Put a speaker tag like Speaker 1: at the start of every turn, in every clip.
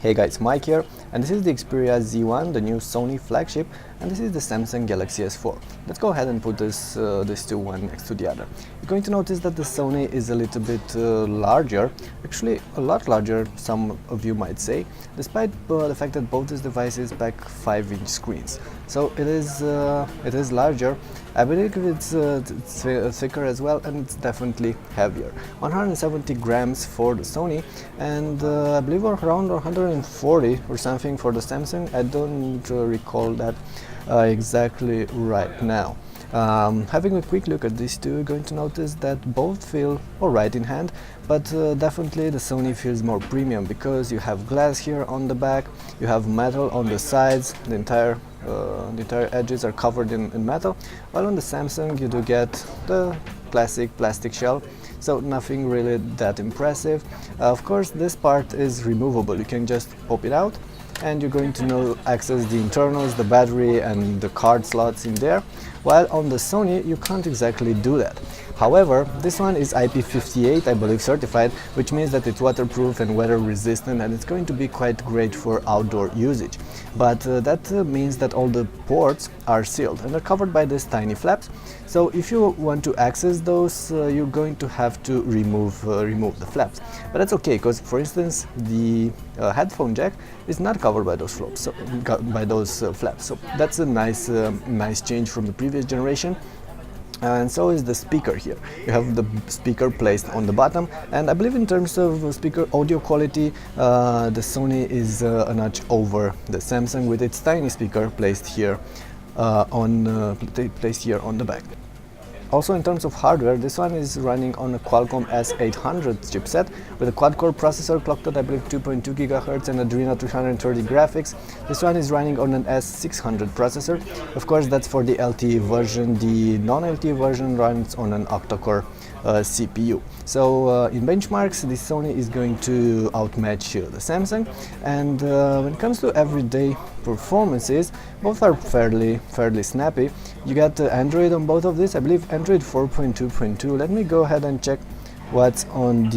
Speaker 1: Hey guys, Mike here, and this is the Xperia Z1, the new Sony flagship, and this is the Samsung Galaxy S4. Let's go ahead and put these two one next to the other. You're going to notice that the Sony is a little bit larger, actually a lot larger, some of you might say, despite the fact that both these devices pack 5-inch screens. So it is larger. I believe it's thicker as well, and it's definitely heavier. 170 grams for the Sony, and I believe around 140 or something for the Samsung. I don't recall that exactly right now. Having a quick look at these two, you're going to notice that both feel alright in hand, but definitely the Sony feels more premium because you have glass here on the back, you have metal on the sides, the entire edges are covered in metal, while on the Samsung you do get the classic plastic shell, so nothing really that impressive. Of course, this part is removable, you can just pop it out and you're going to access the internals, the battery and the card slots in there, while on the Sony you can't exactly do that. However, this one is IP58, I believe, certified, which means that it's waterproof and weather resistant, and it's going to be quite great for outdoor usage. But that means that all the ports are sealed and are covered by these tiny flaps. So if you want to access those, you're going to have to remove the flaps. But that's okay, because for instance the headphone jack is not covered by those flaps. So that's a nice change from the previous generation. And so is the speaker here. You have the speaker placed on the bottom, and I believe in terms of speaker audio quality, the Sony is a notch over the Samsung with its tiny speaker placed here on the back. Also, in terms of hardware, this one is running on a Qualcomm S800 chipset with a quad-core processor clocked at, I believe, 2.2 GHz and Adreno 330 graphics. This one is running on an S600 processor. Of course, that's for the LTE version. The non-LTE version runs on an octa-core CPU. So in benchmarks, the Sony is going to outmatch the Samsung, and when it comes to everyday performances, both are fairly snappy. You got Android on both of these, I believe Android 4.2.2. Let me go ahead and check what's on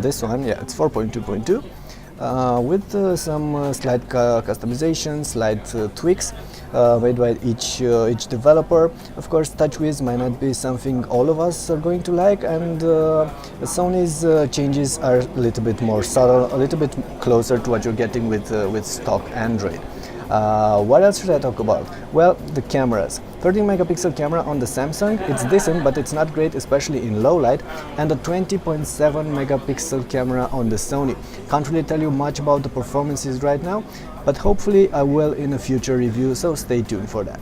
Speaker 1: this one. Yeah, it's 4.2.2 with some slight customization, slight tweaks made by each developer. Of course, TouchWiz might not be something all of us are going to like, and Sony's changes are a little bit more subtle, a little bit closer to what you're getting with stock Android. What else should I talk about? Well, the cameras. 13 megapixel camera on the Samsung, it's decent, but it's not great, especially in low light, and a 20.7 megapixel camera on the Sony. Can't really tell you much about the performances right now, but hopefully I will in a future review, so stay tuned for that.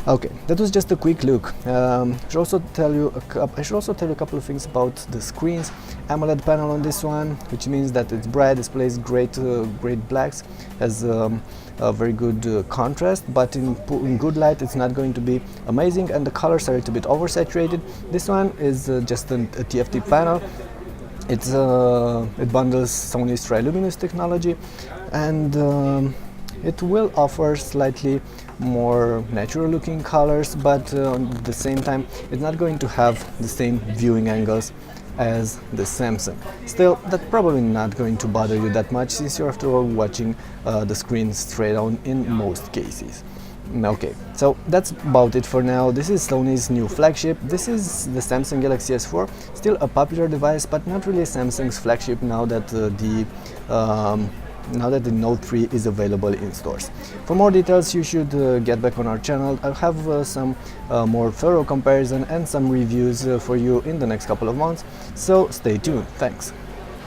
Speaker 1: Okay, that was just a quick look. I should also tell you a couple of things about the screens. AMOLED panel on this one, which means that it's bright, displays great blacks, has a very good contrast, but in good light it's not going to be amazing, and the colors are a little bit oversaturated. This one is just a TFT panel. It bundles Sony's Triluminous technology, and it will offer slightly more natural looking colors, but at the same time it's not going to have the same viewing angles as the Samsung. Still, that's probably not going to bother you that much, since you're after all watching the screen straight on in most cases. Okay, so that's about it for now. This is Sony's new flagship. This is the Samsung Galaxy S4, still a popular device, but not really Samsung's flagship now that the Note 3 is available in stores. For more details, you should get back on our channel. I'll have some more thorough comparison and some reviews for you in the next couple of months, so stay tuned. Thanks.